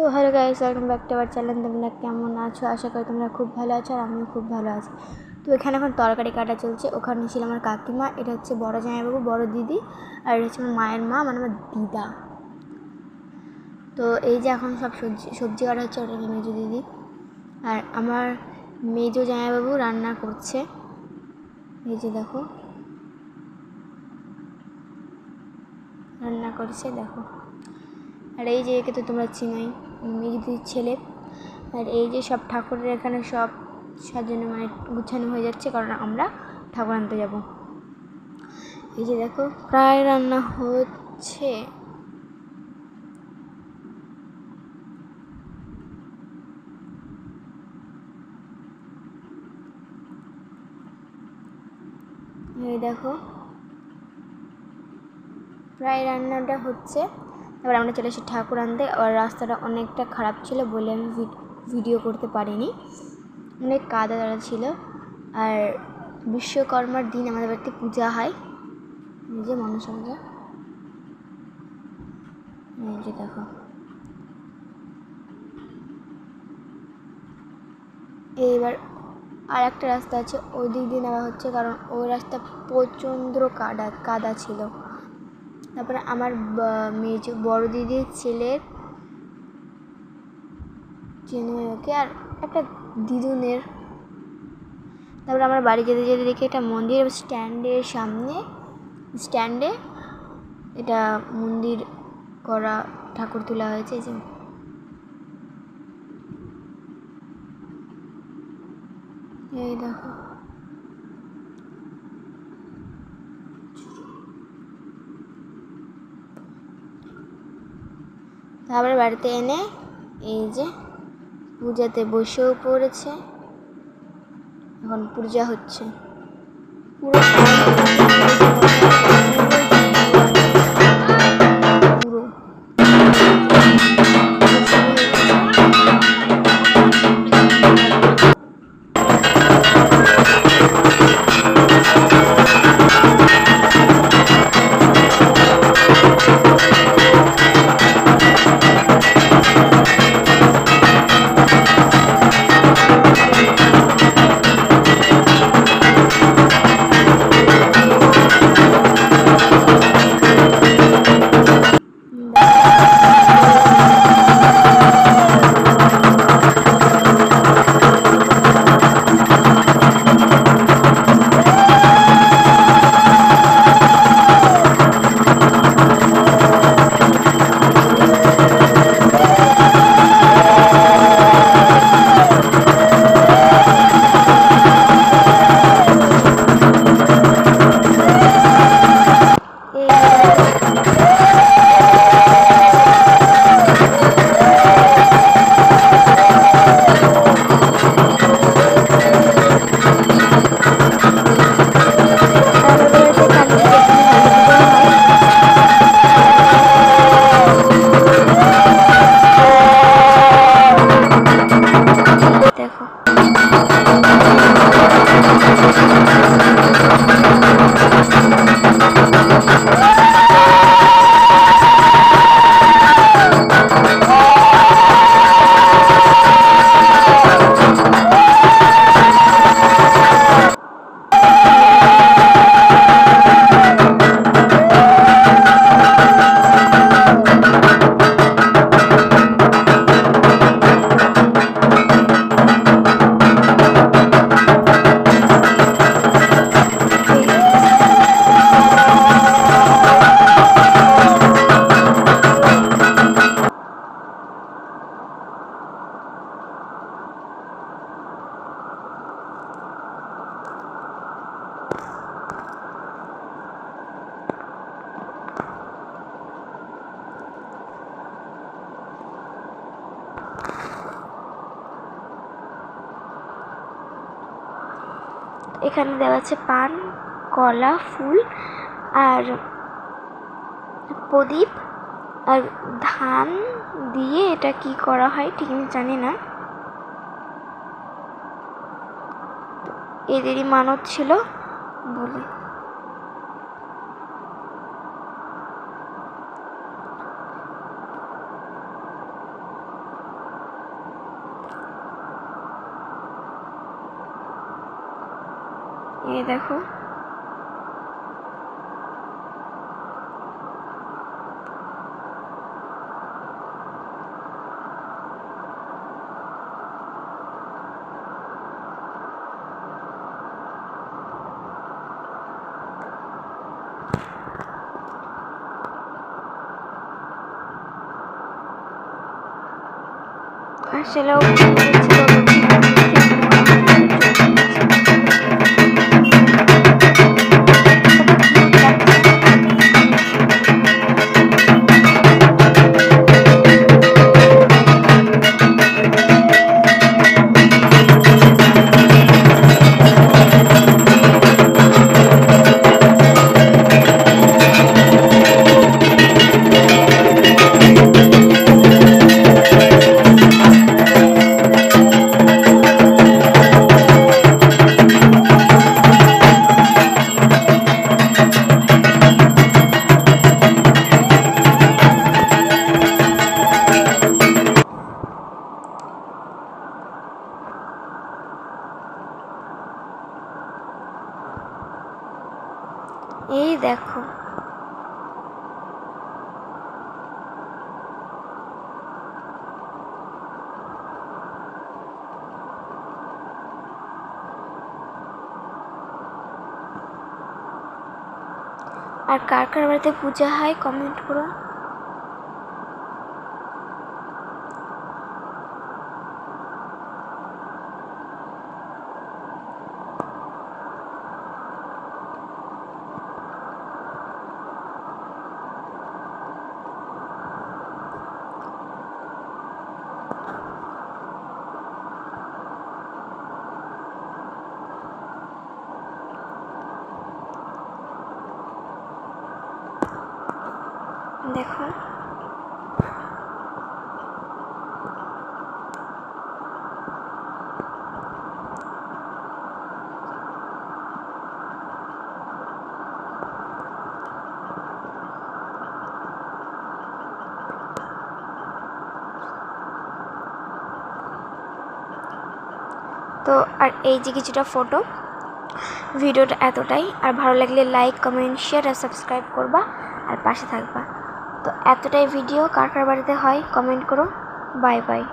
তো hello guys, welcome back to our channel. তোমরা কেমন আছো? আশা করি তোমরা খুব ভালো আছো, আর আমিও খুব ভালো আছি। তো এখানে এখন তরকারি কাটা চলছে। ওখানে ছিল আমার কাকিমা, এটা হচ্ছে বড় জামাইবাবু, বড় দিদি, আর এটা হচ্ছে আমার মায়ের মা, মানে আমার দিদা। তো এই যে এখন সব সবজি কাটা হচ্ছে, ওটা মেজো দিদি। আর আমার মেজো জামাইবাবু রান্না করছে, এই যে দেখো রান্না করছে, দেখো। আর এই যে একে তো তোমরা চিনোই, মেজো দিদির ছেলে। আর এই যে সব ঠাকুরের এখানে সব সাজানো, মানে গুছানো হয়ে যাচ্ছে, কারণ আমরা ঠাকুর আনতে যাব। এই যে দেখো প্রায় রান্না হচ্ছে। এই দেখো প্রায় রান্নাটা হচ্ছে। তারপর আমরা চলে এসেছি ঠাকুর আনতে। আর রাস্তাটা অনেকটা খারাপ ছিল বলে আমি ভিডিও করতে পারিনি, অনেক কাদা দাঁড়া ছিল। আর বিশ্বকর্মার দিন আমাদের বাড়িতে পূজা হয়, এই যে মনসা পূজা। এই যে দেখো এইবার আর একটা রাস্তা আছে, ওই দিক দিয়ে নেওয়া হচ্ছে, কারণ ওই রাস্তা প্রচণ্ড কাদা ছিল। তারপরে আমার মেজো বড় দিদির ছেলের ওকে, আর একটা দিদুনের। তারপরে আমার বাড়ি যেতে যেতে দেখি একটা মন্দির, স্ট্যান্ডে এটা মন্দির করা, ঠাকুর তোলা হয়েছে। যে এই দেখো তারপরে বাড়িতে এনে এই যে পূজাতে বসেও পড়েছে, এখন পূজা হচ্ছে পুরো এখানে দেওয়া আছে পান, কলা, ফুল আর প্রদীপ আর ধান দিয়ে। এটা কি করা হয় ঠিক আমি জানি না, এদেরই মানত ছিল বলে। এই দেখো আসলে এই দেখো আর কার কার বাড়িতে পূজা হয় কমেন্ট করো। দেখো তো আর এই যে কিছুটা ফটো, ভিডিওটা এতটাই। আর ভালো লাগলে লাইক কমেন্ট শেয়ার আর সাবস্ক্রাইব করবা আর পাশে থাকবা। তো এতটাই ভিডিও, কার কার বাড়িতে হয় কমেন্ট করো। Bye bye.